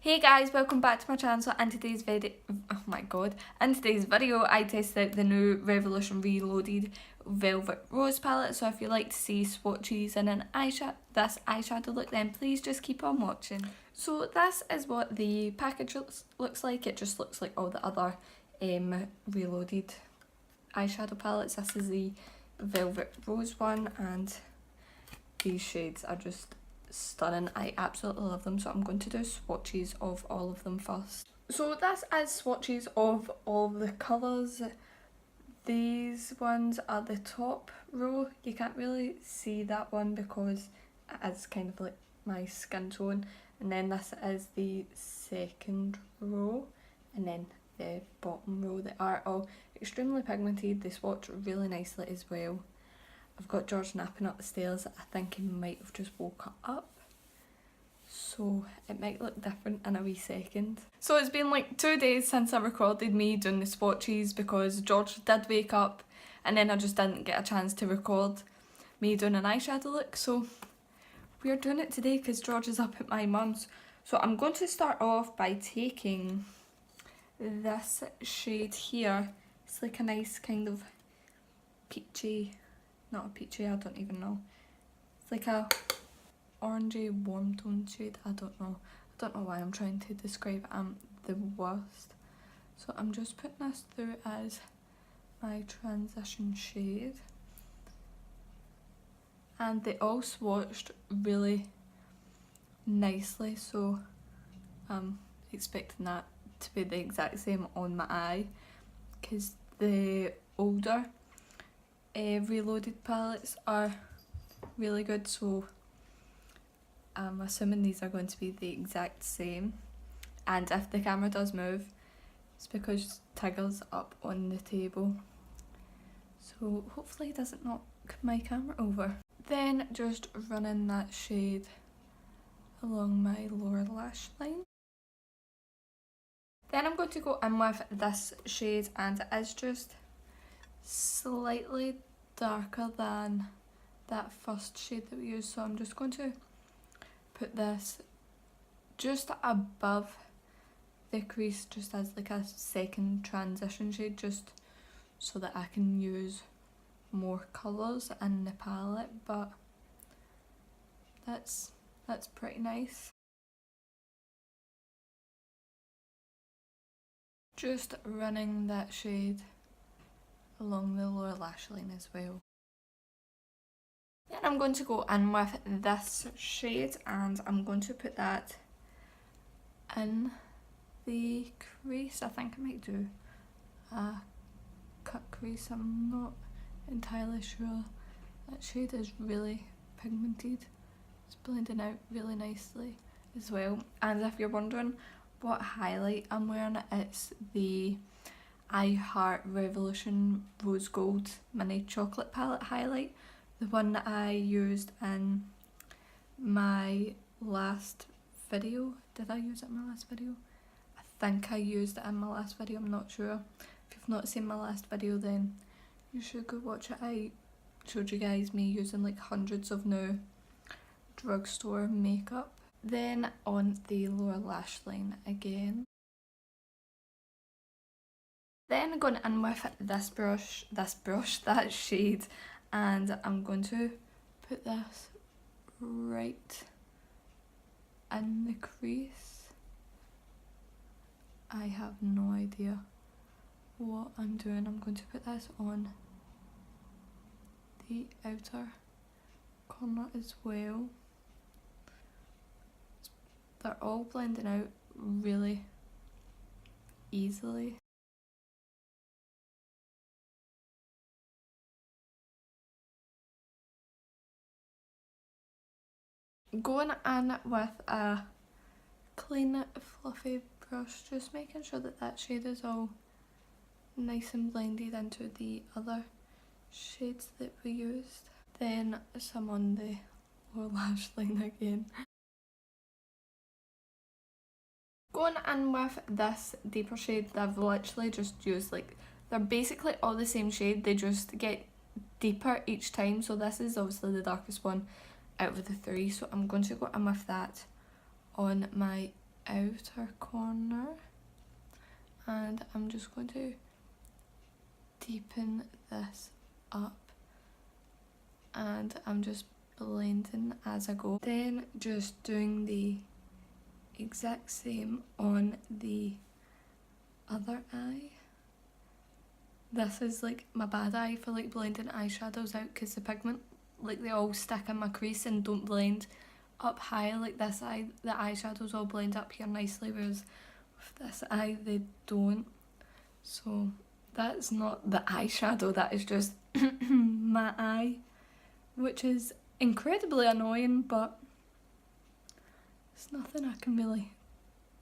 Hey guys, welcome back to my channel. So in today's video, I tested out the new Revolution Reloaded Velvet Rose palette. So if you like to see swatches and this eyeshadow look, then please just keep on watching. So this is what the package looks like. It just looks like all the other Reloaded eyeshadow palettes. This is the Velvet Rose one, and these shades are just stunning. I absolutely love them, so I'm going to do swatches of all of them first. So this is swatches of all of the colours. These ones are the top row. You can't really see that one because it is kind of like my skin tone, and then this is the second row, and then the bottom row. They are all extremely pigmented. They swatch really nicely as well. I've got George napping up the stairs. I think he might have just woke up, so it might look different in a wee second. So it's been like 2 days since I recorded me doing the swatches because George did wake up, and then I just didn't get a chance to record me doing an eyeshadow look. So we're doing it today because George is up at my mum's. So I'm going to start off by taking this shade here. It's like a nice kind of peachy, not a peachy, I don't even know. It's like a orangey warm tone shade. I don't know why I'm trying to describe it. I'm the worst. So I'm just putting this through as my transition shade. And they all swatched really nicely, so I'm expecting that to be the exact same on my eye, because the older Reloaded palettes are really good, so I'm assuming these are going to be the exact same. And if the camera does move, it's because Tigger's up on the table, so hopefully it doesn't knock my camera over. Then just running that shade along my lower lash line. Then I'm going to go in with this shade, and it is just slightly darker than that first shade that we used, so I'm just going to put this just above the crease, just as like a second transition shade, just so that I can use more colours in the palette. But that's pretty nice. Just running that shade along the lower lash line as well. Then I'm going to go in with this shade, and I'm going to put that in the crease. I think I might do a cut crease, I'm not entirely sure. That shade is really pigmented. It's blending out really nicely as well. And if you're wondering what highlight I'm wearing, it's the I Heart Revolution Rose Gold Mini Chocolate Palette highlight. The one that I used in my last video. Did I use it in my last video? I think I used it in my last video, I'm not sure. If you've not seen my last video, then you should go watch it. I showed you guys me using like hundreds of new drugstore makeup. Then on the lower lash line again. Then going in with that shade, and I'm going to put this right in the crease. I have no idea what I'm doing. I'm going to put this on the outer corner as well. They're all blending out really easily. Going in with a clean fluffy brush, just making sure that that shade is all nice and blended into the other shades that we used. Then some on the lower lash line again. Going in with this deeper shade that I've literally just used, like, they're basically all the same shade, they just get deeper each time. So this is obviously the darkest one out of the three, so I'm going to go in with that on my outer corner, and I'm just going to deepen this up, and I'm just blending as I go. Then just doing the exact same on the other eye. This is like my bad eye for like blending eyeshadows out, because the pigment, like, they all stick in my crease and don't blend up high. Like this eye, the eyeshadows all blend up here nicely, whereas with this eye they don't. So that's not the eyeshadow, that is just my eye, which is incredibly annoying, but there's nothing I can really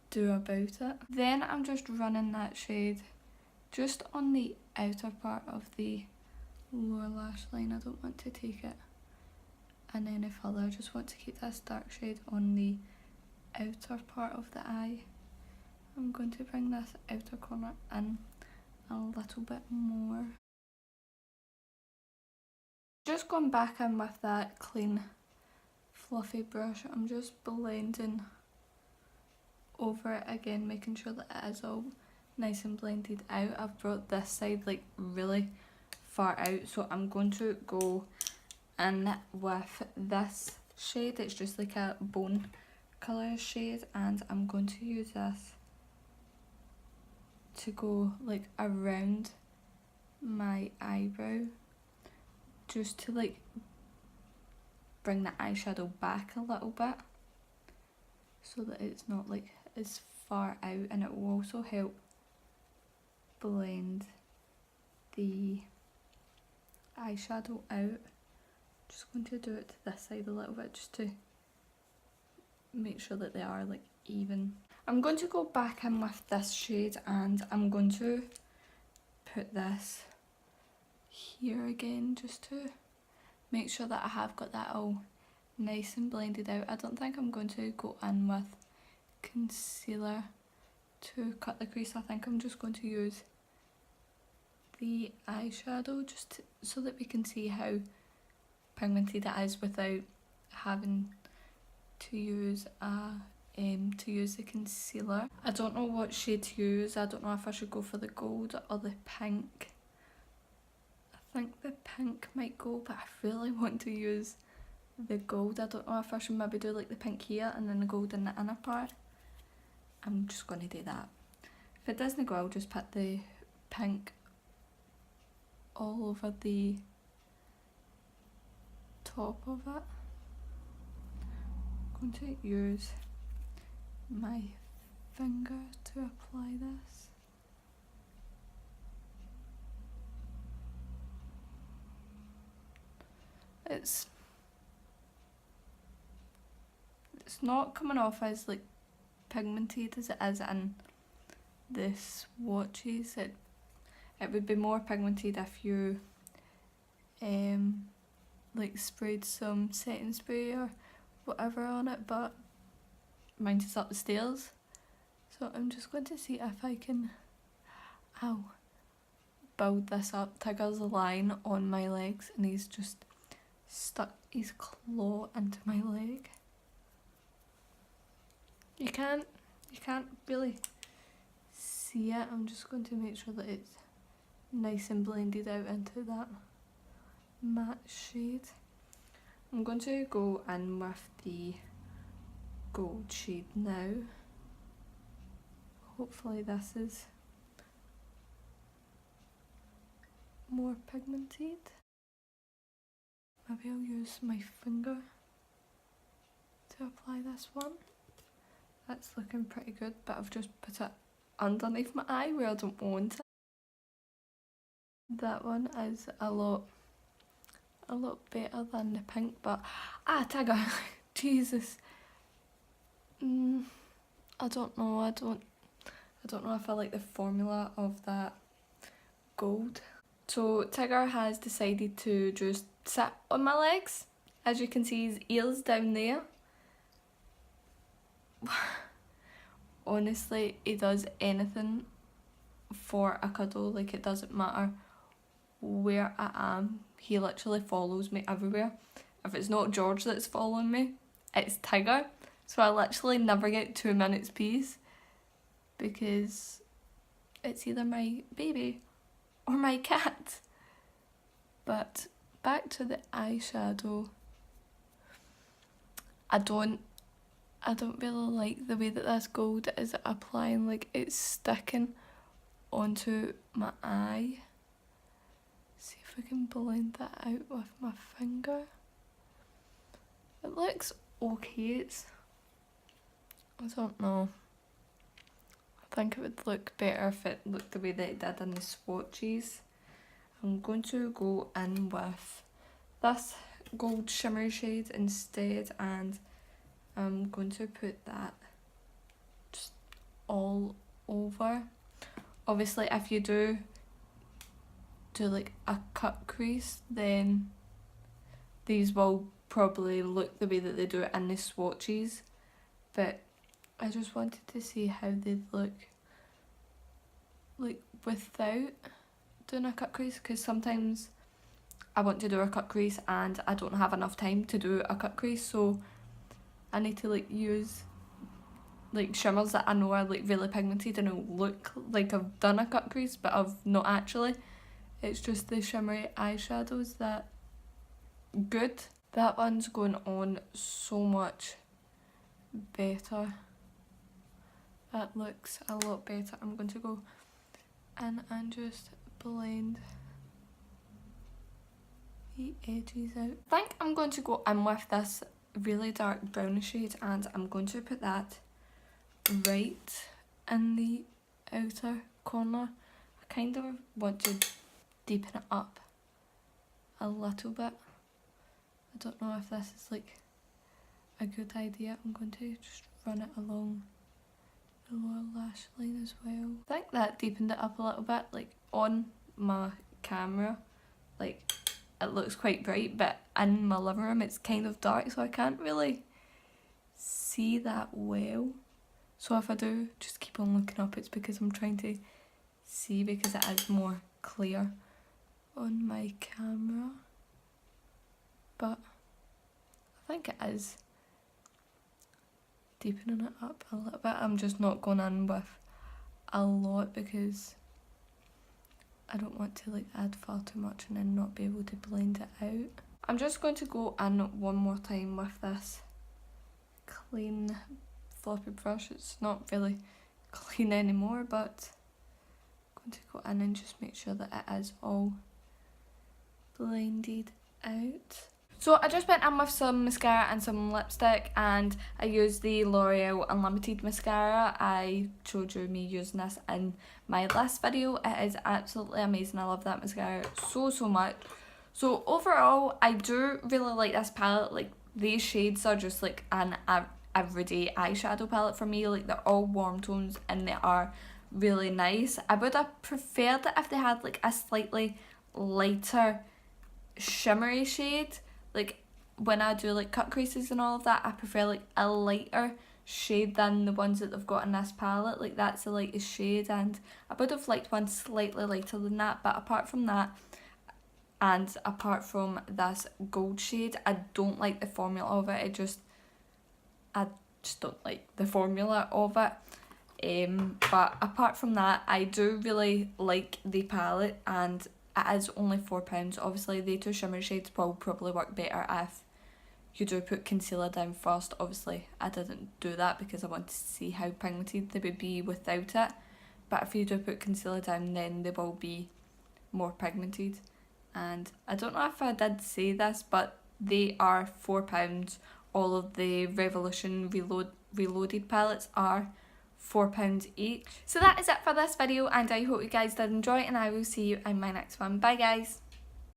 do about it. Then I'm just running that shade just on the outer part of the lower lash line. I don't want to take it in any further, I just want to keep this dark shade on the outer part of the eye. I'm going to bring this outer corner in a little bit more. Just going back in with that clean fluffy brush, I'm just blending over it again, making sure that it is all nice and blended out. I've brought this side like really far out, so I'm going to go in with this shade. It's just like a bone colour shade, and I'm going to use this to go like around my eyebrow, just to like bring the eyeshadow back a little bit so that it's not like as far out, and it will also help blend the eyeshadow out. Just going to do it to this side a little bit just to make sure that they are like even. I'm going to go back in with this shade, and I'm going to put this here again just to make sure that I have got that all nice and blended out. I don't think I'm going to go in with concealer to cut the crease. I think I'm just going to use the eyeshadow just so that we can see how pigmented it is without having to use the concealer. I don't know what shade to use. I don't know if I should go for the gold or the pink. I think the pink might go, but I really want to use the gold. I don't know if I should maybe do like the pink here and then the gold in the inner part. I'm just going to do that. If it doesn't go, I'll just put the pink all over the top of it. I'm going to use my finger to apply this. It's not coming off as like pigmented as it is in the swatches. It would be more pigmented if you like sprayed some setting spray or whatever on it, but mine is up the stairs, so I'm just going to see if I can build this up. Tigger's lying on my legs and he's just stuck his claw into my leg. You can't really see it. I'm just going to make sure that it's nice and blended out into that matte shade. I'm going to go in with the gold shade now. Hopefully this is more pigmented. Maybe I'll use my finger to apply this one. That's looking pretty good, but I've just put it underneath my eye where I don't want it. That one is a lot better than the pink, but Tigger, Jesus. I don't know. I don't know if I like the formula of that gold. So Tigger has decided to just sit on my legs. As you can see, his ear's down there. Honestly, he does anything for a cuddle. Like, it doesn't matter where I am, he literally follows me everywhere. If it's not George that's following me, it's Tigger. So I literally never get 2 minutes peace because it's either my baby or my cat. But back to the eyeshadow. I don't really like the way that this gold is applying, like it's sticking onto my eye. See if I can blend that out with my finger. It looks okay, I don't know. I think it would look better if it looked the way that it did in the swatches. I'm going to go in with this gold shimmer shade instead, and I'm going to put that just all over. Obviously if you do like a cut crease, then these will probably look the way that they do it in the swatches, but I just wanted to see how they'd look like without doing a cut crease, because sometimes I want to do a cut crease and I don't have enough time to do a cut crease, so I need to like use like shimmers that I know are like really pigmented and it'll look like I've done a cut crease but I've not actually. It's just the shimmery eyeshadows that good. That one's going on so much better. That looks a lot better. I'm going to go in and just blend the edges out. I think I'm going to go in with this really dark brownish shade and I'm going to put that right in the outer corner. I kind of want to deepen it up a little bit. I don't know if this is like a good idea. I'm going to just run it along the lower lash line as well. I think that deepened it up a little bit, like on my camera, like it looks quite bright, but in my living room it's kind of dark, so I can't really see that well. So if I do just keep on looking up, it's because I'm trying to see, because it is more clear on my camera. But I think it is deepening it up a little bit. I'm just not going in with a lot because I don't want to like add far too much and then not be able to blend it out. I'm just going to go in one more time with this clean floppy brush. It's not really clean anymore, but I'm going to go in and just make sure that it is all blended out. So I just went in with some mascara and some lipstick, and I used the L'Oreal Unlimited mascara. I showed you me using this in my last video. It is absolutely amazing. I love that mascara so much. So overall, I do really like this palette. Like, these shades are just like an everyday eyeshadow palette for me. Like, they're all warm tones and they are really nice. I would have preferred it if they had like a slightly lighter shimmery shade. Like, when I do like cut creases and all of that, I prefer like a lighter shade than the ones that they've got in this palette. Like, that's the lightest shade, and I would have liked one slightly lighter than that. But apart from that, and apart from this gold shade, I don't like the formula of it. I just don't like the formula of it. But apart from that, I do really like the palette, and it is only £4. Obviously, the two shimmer shades will probably work better if you do put concealer down first. Obviously, I didn't do that because I wanted to see how pigmented they would be without it. But if you do put concealer down, then they will be more pigmented. And I don't know if I did say this, but they are £4. All of the Revolution Reloaded palettes are £4 each. So that is it for this video, and I hope you guys did enjoy, and I will see you in my next one. Bye guys.